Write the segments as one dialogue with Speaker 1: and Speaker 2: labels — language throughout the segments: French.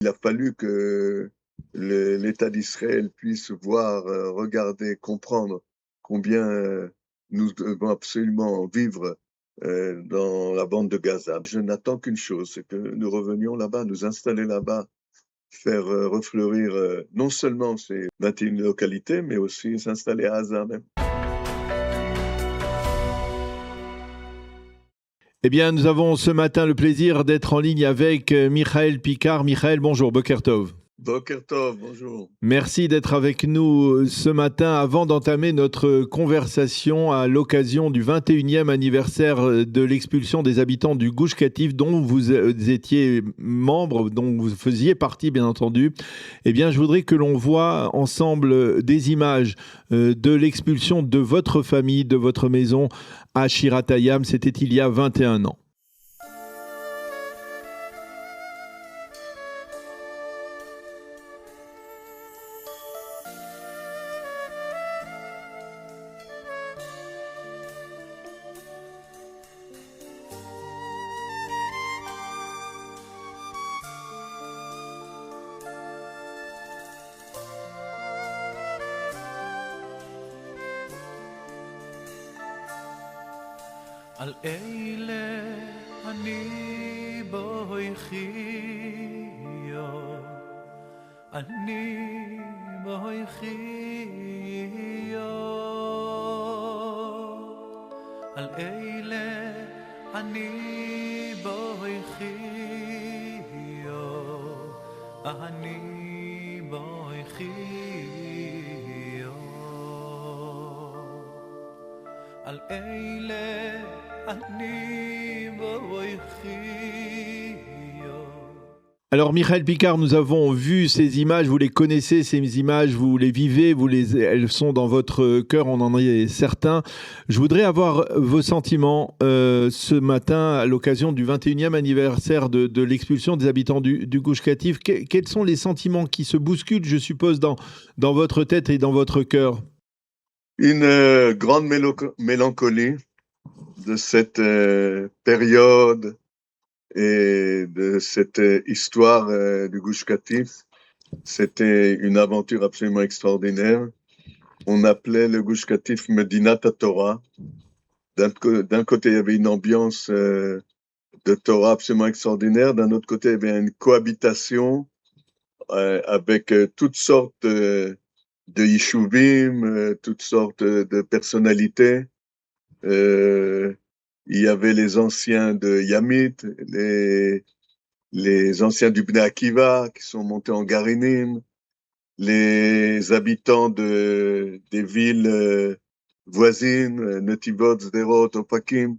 Speaker 1: Il a fallu que l'État d'Israël puisse voir, regarder, comprendre combien nous devons absolument vivre dans la bande de Gaza. Je n'attends qu'une chose, c'est que nous revenions là-bas, nous installer là-bas, faire refleurir non seulement ces 21 localités, mais aussi s'installer à Gaza même.
Speaker 2: Eh bien, nous avons ce matin le plaisir d'être en ligne avec Michael Picard. Michael, bonjour, Boker Tov.
Speaker 1: Boker Tov, bonjour.
Speaker 2: Merci d'être avec nous ce matin avant d'entamer notre conversation à l'occasion du 21e anniversaire de l'expulsion des habitants du Gush Katif dont vous étiez membre, dont vous faisiez partie bien entendu. Eh bien, je voudrais que l'on voit ensemble des images de l'expulsion de votre famille, de votre maison à Shiratayam. C'était il y a 21 ans.
Speaker 3: על אלה אני בויחיו, אני בויחיו. על אלה אני בויחיו, אני בויחיו. על אלה
Speaker 2: Alors, Michael Picard, nous avons vu ces images, vous les connaissez, ces images, vous les vivez, elles sont dans votre cœur, on en est certain. Je voudrais avoir vos sentiments ce matin à l'occasion du 21e anniversaire de l'expulsion des habitants du Gush Katif. Quels sont les sentiments qui se bousculent, je suppose, dans votre tête et dans votre cœur?
Speaker 1: Une grande mélancolie de cette période et de cette histoire du Gush Katif. C'était une aventure absolument extraordinaire. On appelait le Gush Katif Medinat Torah. D'un côté, il y avait une ambiance de Torah absolument extraordinaire. D'un autre côté, il y avait une cohabitation avec toutes sortes de yishuvim, toutes sortes de personnalités. Il y avait les anciens de Yamit, les anciens du Bnei Akiva qui sont montés en Garinim, les habitants des villes voisines, Netivot, Sderot, Ofakim,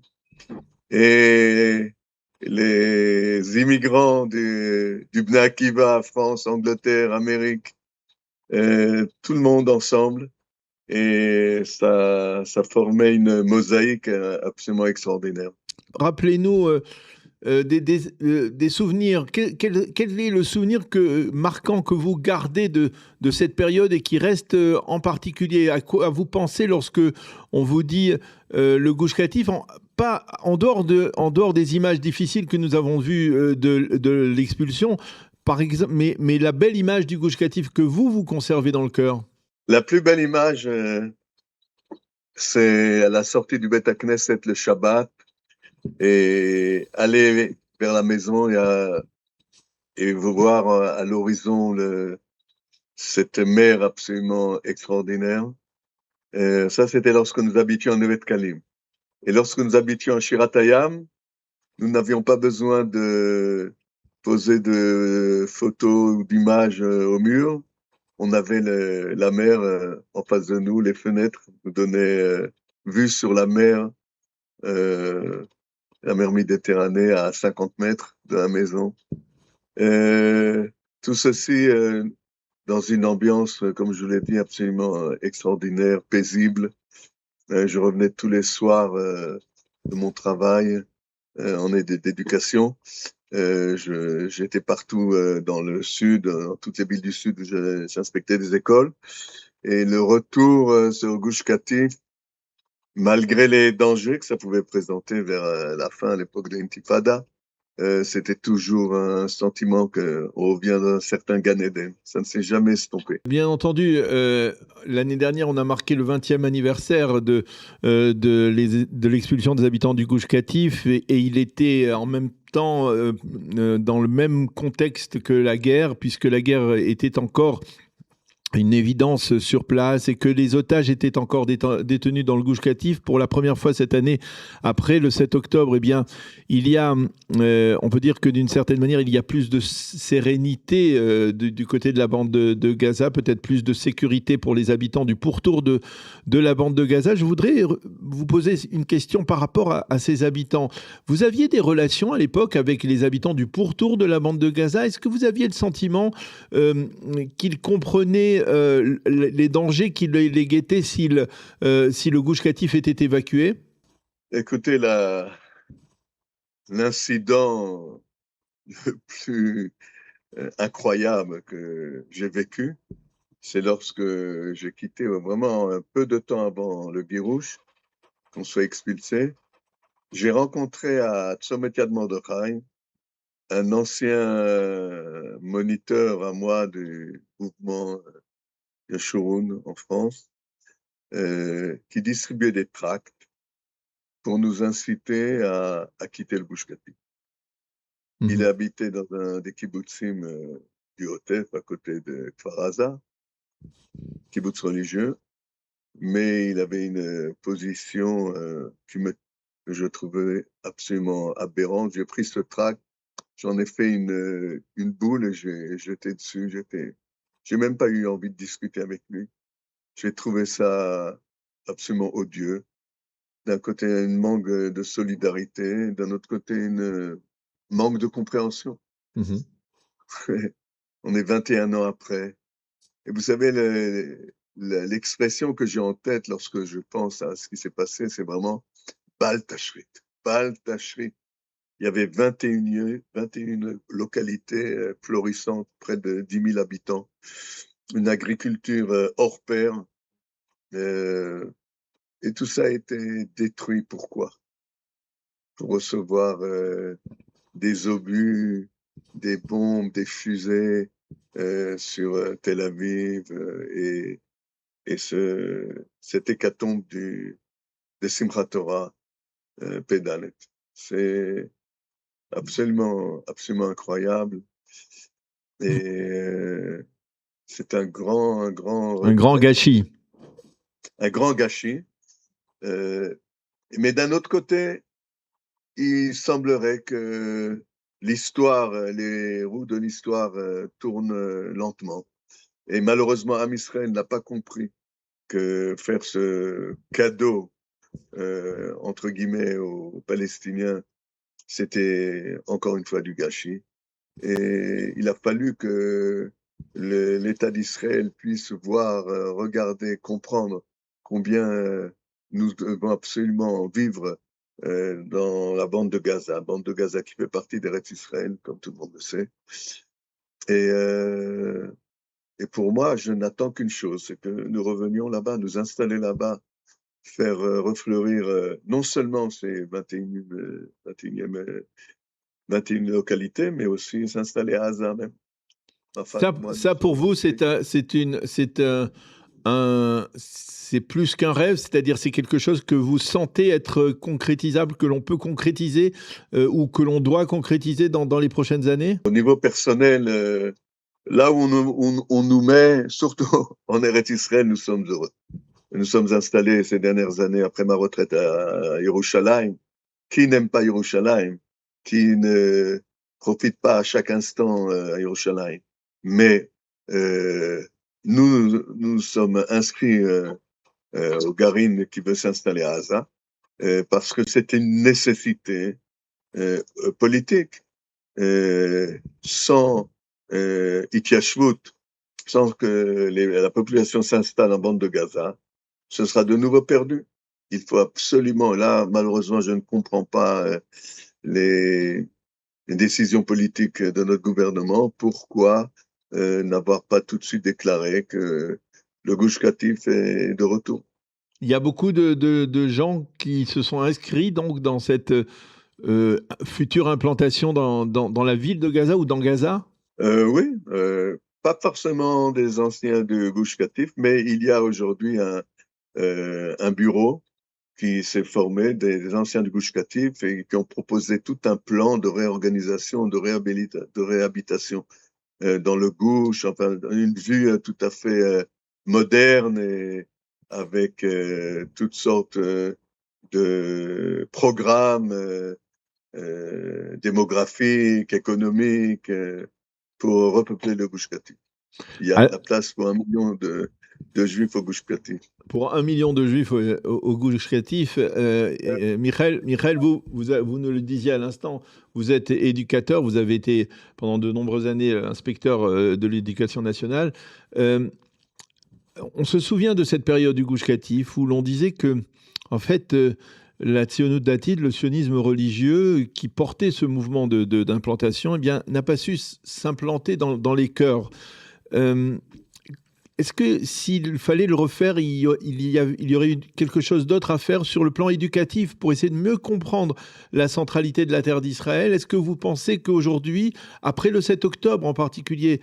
Speaker 1: et les immigrants du Bnei Akiva, France, Angleterre, Amérique, tout le monde ensemble. Et ça formait une mosaïque absolument extraordinaire.
Speaker 2: Rappelez-nous des souvenirs. Quel est le souvenir marquant que vous gardez de cette période et qui reste en particulier? À quoi vous pensez lorsque on vous dit le Gush Katif, pas en dehors des images difficiles que nous avons vues de l'expulsion, par exemple, mais la belle image du Gush Katif que vous conservez dans le cœur?
Speaker 1: La plus belle image, c'est à la sortie du Beth Knesset le Shabbat et aller vers la maison et voir à l'horizon cette mer absolument extraordinaire. Ça, c'était lorsque nous habitions en Neve Kalim. Et lorsque nous habitions à Shiratayam, nous n'avions pas besoin de poser de photos ou d'images au mur. On avait la mer en face de nous, les fenêtres nous donnaient vue sur la mer Méditerranée à 50 mètres de la maison. Tout ceci dans une ambiance, comme je vous l'ai dit, absolument extraordinaire, paisible. Je revenais tous les soirs de mon travail en aide d'éducation. J'étais partout dans le sud, dans toutes les villes du sud où j'inspectais des écoles. Et le retour sur Gush Katif, malgré les dangers que ça pouvait présenter vers la fin, à l'époque de l'Intifada, c'était toujours un sentiment qu'on revient d'un certain Gan Eden. Ça ne s'est jamais estompé.
Speaker 2: Bien entendu, l'année dernière, on a marqué le 20e anniversaire de l'expulsion des habitants du Gush Katif et il était en même temps dans le même contexte que la guerre, puisque la guerre était encore une évidence sur place et que les otages étaient encore détenus dans le Gush Katif pour la première fois cette année après le 7 octobre. Eh bien, il y a, on peut dire que d'une certaine manière, il y a plus de sérénité du côté de la bande de Gaza, peut-être plus de sécurité pour les habitants du pourtour de la bande de Gaza. Je voudrais vous poser une question par rapport à ces habitants. Vous aviez des relations à l'époque avec les habitants du pourtour de la bande de Gaza. Est-ce que vous aviez le sentiment qu'ils comprenaient les dangers qui les guettaient si le Gush Katif était évacué?
Speaker 1: Écoutez, l'incident le plus incroyable que j'ai vécu, c'est lorsque j'ai quitté vraiment un peu de temps avant le Girouche, qu'on soit expulsé. J'ai rencontré à Tzomet Yad Mordechai un ancien moniteur à moi du mouvement Yeshurun en France, qui distribuait des tracts pour nous inciter à quitter le Gush Katif. Il habitait dans un des kibbutzim du Hotef, à côté de Kfar Aza, kibbutz religieux, mais il avait une position que je trouvais absolument aberrante. J'ai pris ce tract, j'en ai fait une boule et j'ai jeté dessus. J'ai même pas eu envie de discuter avec lui. J'ai trouvé ça absolument odieux. D'un côté, un manque de solidarité, d'un autre côté, un manque de compréhension. On est 21 ans après. Et vous savez, l'expression que j'ai en tête lorsque je pense à ce qui s'est passé, c'est vraiment Bal Tashrit. Bal Tashrit. Il y avait 21 localités florissantes, près de 10 000 habitants, une agriculture hors pair. Et tout ça a été détruit. Pourquoi? Pour recevoir des obus, des bombes, des fusées sur Tel Aviv et cette hécatombe de Simchat Torah Pédalet. C'est absolument incroyable. Et c'est un grand
Speaker 2: gâchis.
Speaker 1: Un grand gâchis. Mais d'un autre côté, il semblerait que les roues de l'histoire tournent lentement. Et malheureusement, Am Israël n'a pas compris que faire ce cadeau, entre guillemets, aux Palestiniens, c'était encore une fois du gâchis. Et il a fallu que l'État d'Israël puisse voir, regarder, comprendre combien nous devons absolument vivre dans la bande de Gaza qui fait partie d'Eretz Israël, comme tout le monde le sait. Et pour moi, je n'attends qu'une chose, c'est que nous revenions là-bas, nous installer là-bas, faire refleurir non seulement ces 21 localités, mais aussi s'installer à Gaza même.
Speaker 2: Ça pour vous, c'est plus qu'un rêve, c'est-à-dire c'est quelque chose que vous sentez être concrétisable, que l'on peut concrétiser ou que l'on doit concrétiser dans les prochaines années?
Speaker 1: Au niveau personnel, là où on nous met, surtout en Eretz Israël, nous sommes heureux. Nous sommes installés ces dernières années, après ma retraite à Yerushalayim. Qui n'aime pas Yerushalayim? Qui ne profite pas à chaque instant à Yerushalayim? Mais nous sommes inscrits au Garin qui veut s'installer à Gaza parce que c'est une nécessité politique. Sans Ityashvut, sans que la population s'installe en bande de Gaza, ce sera de nouveau perdu. Il faut absolument, là, malheureusement, je ne comprends pas les décisions politiques de notre gouvernement. Pourquoi n'avoir pas tout de suite déclaré que le Gush Katif est de retour?
Speaker 2: Il y a beaucoup de gens qui se sont inscrits donc dans cette future implantation dans la ville de Gaza ou dans Gaza?
Speaker 1: Oui, pas forcément des anciens de Gush Katif, mais il y a aujourd'hui un bureau qui s'est formé des anciens du Gush Katif et qui ont proposé tout un plan de réorganisation, de réhabitation dans le Gush, enfin une vue tout à fait moderne et avec toutes sortes de programmes démographiques, économiques pour repeupler le Gush Katif. Il y a
Speaker 2: Ah,
Speaker 1: de la place pour 1 million de Juifs au Gush Katif.
Speaker 2: pour 1 million de Juifs au Gush Katif, Michael, vous nous le disiez à l'instant, vous êtes éducateur, vous avez été pendant de nombreuses années inspecteur de l'éducation nationale. Euh, on se souvient de cette période du Gush Katif où l'on disait que, en fait, la Tzionut Datit, le sionisme religieux qui portait ce mouvement d'implantation, eh bien, n'a pas su s'implanter dans les cœurs. Euh, Est-ce que s'il fallait le refaire, il y aurait eu quelque chose d'autre à faire sur le plan éducatif pour essayer de mieux comprendre la centralité de la terre d'Israël? Est-ce que vous pensez qu'aujourd'hui, après le 7 octobre en particulier,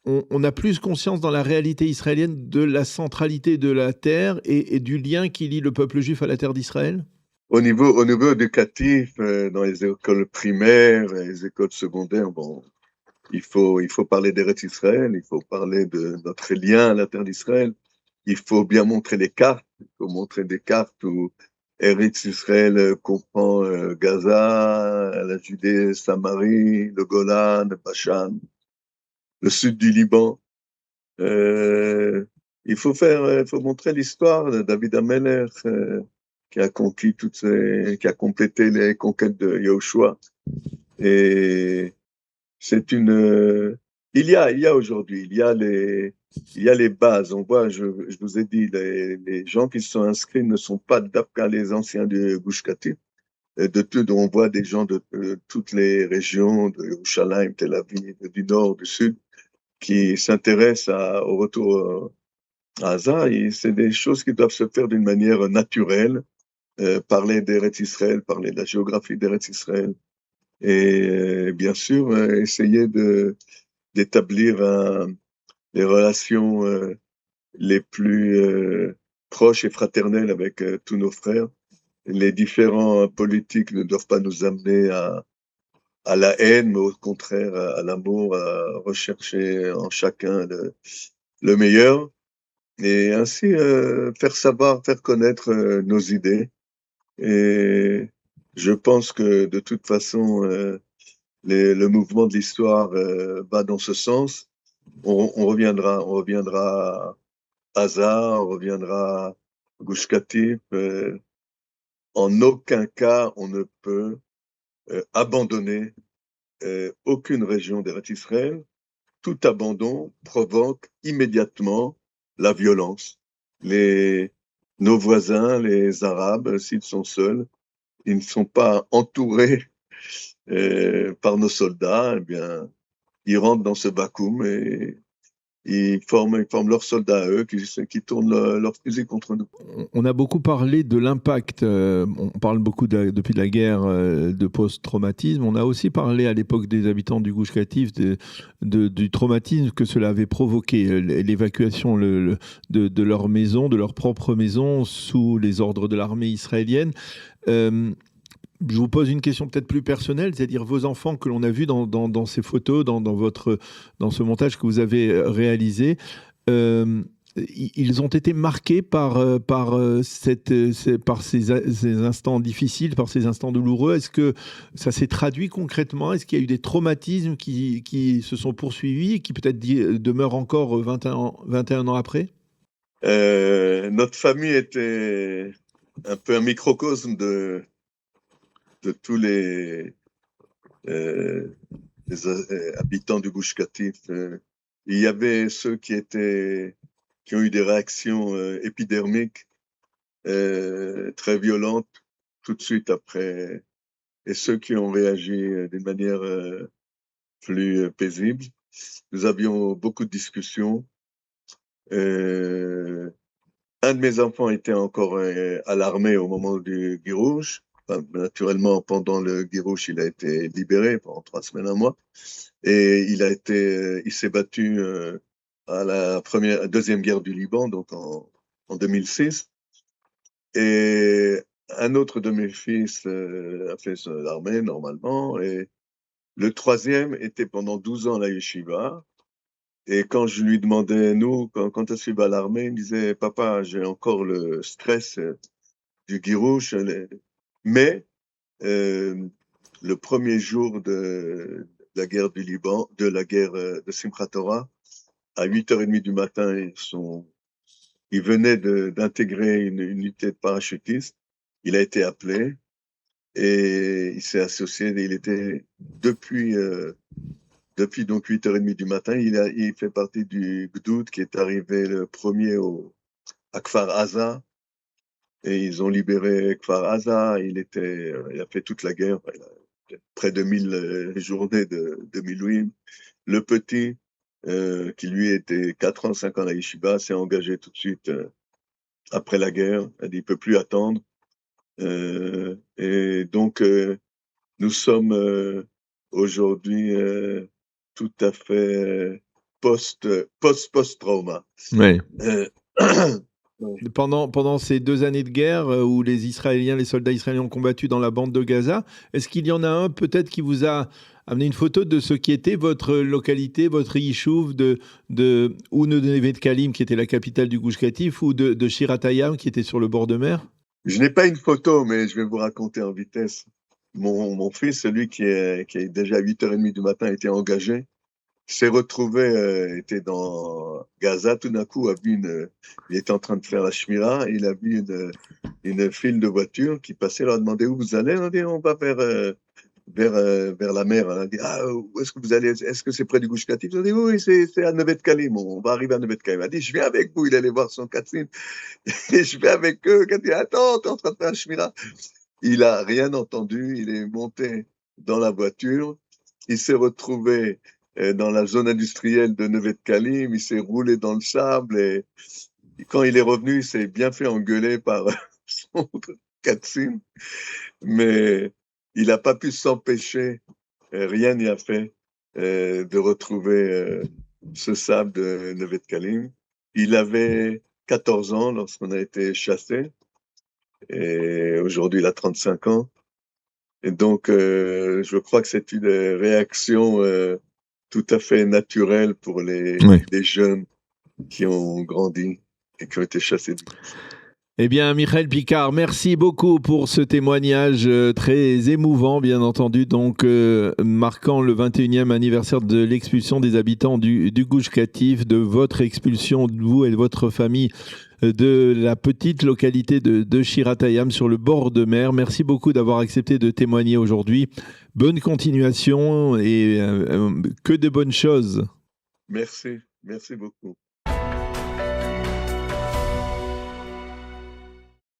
Speaker 2: on a plus conscience dans la réalité israélienne de la centralité de la terre et du lien qui lie le peuple juif à la terre d'Israël?
Speaker 1: Au niveau éducatif, dans les écoles primaires et les écoles secondaires, bon, il faut parler d'Eretz Israël, il faut parler de notre lien à la terre d'Israël, il faut bien montrer les cartes, il faut montrer des cartes où Eretz Israël comprend Gaza, la Judée, Samarie, le Golan, le Bashan, le sud du Liban. Il faut montrer l'histoire de David Ameller, qui a qui a complété les conquêtes de Yahushua. Et c'est il y a aujourd'hui, il y a les bases. On voit, je vous ai dit, les gens qui se sont inscrits ne sont pas d'Afka les anciens du Gush Katif. De tout, on voit des gens de toutes les régions, de Yerushalayim, Tel Aviv, du nord, du sud, qui s'intéressent au retour à Gaza. Et c'est des choses qui doivent se faire d'une manière naturelle. Parler d'Eretz Israël, parler de la géographie d'Eretz Israël. Et bien sûr, essayer d'établir les relations les plus proches et fraternelles avec tous nos frères. Les différents politiques ne doivent pas nous amener à la haine, mais au contraire à l'amour, à rechercher en chacun le meilleur et ainsi faire savoir, faire connaître nos idées. Et je pense que de toute façon, le mouvement de l'histoire va dans ce sens. On reviendra à Gaza, on reviendra à Gush Katif. En aucun cas, on ne peut abandonner aucune région d'Eretz Israël. Tout abandon provoque immédiatement la violence. Nos voisins, les Arabes, s'ils sont seuls, ils ne sont pas entourés par nos soldats, eh bien, ils rentrent dans ce vacuum et ils forment leurs soldats à eux qui tournent leurs fusils contre nous.
Speaker 2: On a beaucoup parlé de l'impact, on parle beaucoup depuis la guerre de post-traumatisme, on a aussi parlé à l'époque des habitants du Gush Katif du traumatisme que cela avait provoqué, l'évacuation de leur maison, de leur propre maison, sous les ordres de l'armée israélienne. Je vous pose une question peut-être plus personnelle, c'est-à-dire vos enfants que l'on a vus dans ces photos, dans ce montage que vous avez réalisé, ils ont été marqués par ces instants difficiles, par ces instants douloureux. Est-ce que ça s'est traduit concrètement? Est-ce qu'il y a eu des traumatismes qui se sont poursuivis et qui peut-être demeurent encore 21 ans après?
Speaker 1: Notre famille était un peu un microcosme de tous les habitants du Gush Katif. Il y avait ceux qui ont eu des réactions épidermiques très violentes tout de suite après, et ceux qui ont réagi d'une manière plus paisible. Nous avions beaucoup de discussions. Un de mes enfants était encore à l'armée au moment du Girouche. enfin, naturellement, pendant le Guirouch, il a été libéré pendant 3 semaines, un mois. Et il s'est battu à la deuxième guerre du Liban, donc en 2006. Et un autre de mes fils a fait l'armée normalement. Et le troisième était pendant 12 ans à la yeshiva. Et quand je lui demandais, nous, quand est-ce qu'il va à l'armée, il me disait, papa, j'ai encore le stress du Guirouch. Mais le premier jour de la guerre du Liban, de la guerre de Simchat Torah, à 8h30 du matin, il venait d'intégrer une unité de parachutistes. Il a été appelé et il s'est associé. Il était depuis donc 8h30 du matin, il fait partie du Gdoud qui est arrivé le premier à Kfar Aza. Et ils ont libéré Kfar Aza. Il a fait toute la guerre. Il a près de 1000 journées de Milouim. Le petit, qui lui était 4 ans, 5 ans à la yeshiva, s'est engagé tout de suite après la guerre. Il ne peut plus attendre. Et donc, nous sommes aujourd'hui tout à fait post-trauma.
Speaker 2: Ouais.
Speaker 1: Ouais.
Speaker 2: Pendant ces 2 années de guerre où les soldats israéliens ont combattu dans la bande de Gaza, est-ce qu'il y en a un peut-être qui vous a amené une photo de ce qui était votre localité, votre yishuv ou de Neve Kalim, qui était la capitale du Gush Katif, ou de Shirat Hayam, qui était sur le bord de mer?
Speaker 1: Je n'ai pas une photo, mais je vais vous raconter en vitesse. Mon fils, celui qui est déjà à 8h30 du matin, était engagé, s'est retrouvé, était dans Gaza, tout d'un coup, il était en train de faire la shmira, et il a vu une file de voitures qui passait, leur a demandé où vous allez. On a dit, on va vers la mer. On a dit, où est-ce que vous allez? Est-ce que c'est près du Gush Katif? On a dit, oui, c'est à Neve Kalim, on va arriver à Neve Kalim. Il a dit, je viens avec vous, il allait voir son Katzin. Et je vais avec eux. Il a dit, attends, t'es en train de faire la shmira. Il a rien entendu, il est monté dans la voiture, il s'est retrouvé dans la zone industrielle de Neve Kalim, il s'est roulé dans le sable et quand il est revenu, il s'est bien fait engueuler par son Katzin, mais il n'a pas pu s'empêcher, rien n'y a fait, de retrouver ce sable de Neve Kalim. Il avait 14 ans lorsqu'on a été chassé et aujourd'hui il a 35 ans. Et donc, je crois que c'est une réaction tout à fait naturelle pour les jeunes qui ont grandi et qui ont été chassés du Gush.
Speaker 2: Eh bien, Michael Picard, merci beaucoup pour ce témoignage très émouvant, bien entendu, donc marquant le 21e anniversaire de l'expulsion des habitants du Gush Katif, de votre expulsion, de vous et de votre famille, de la petite localité de Shirat Hayam sur le bord de mer. Merci beaucoup d'avoir accepté de témoigner aujourd'hui. Bonne continuation et que de bonnes choses.
Speaker 1: Merci beaucoup.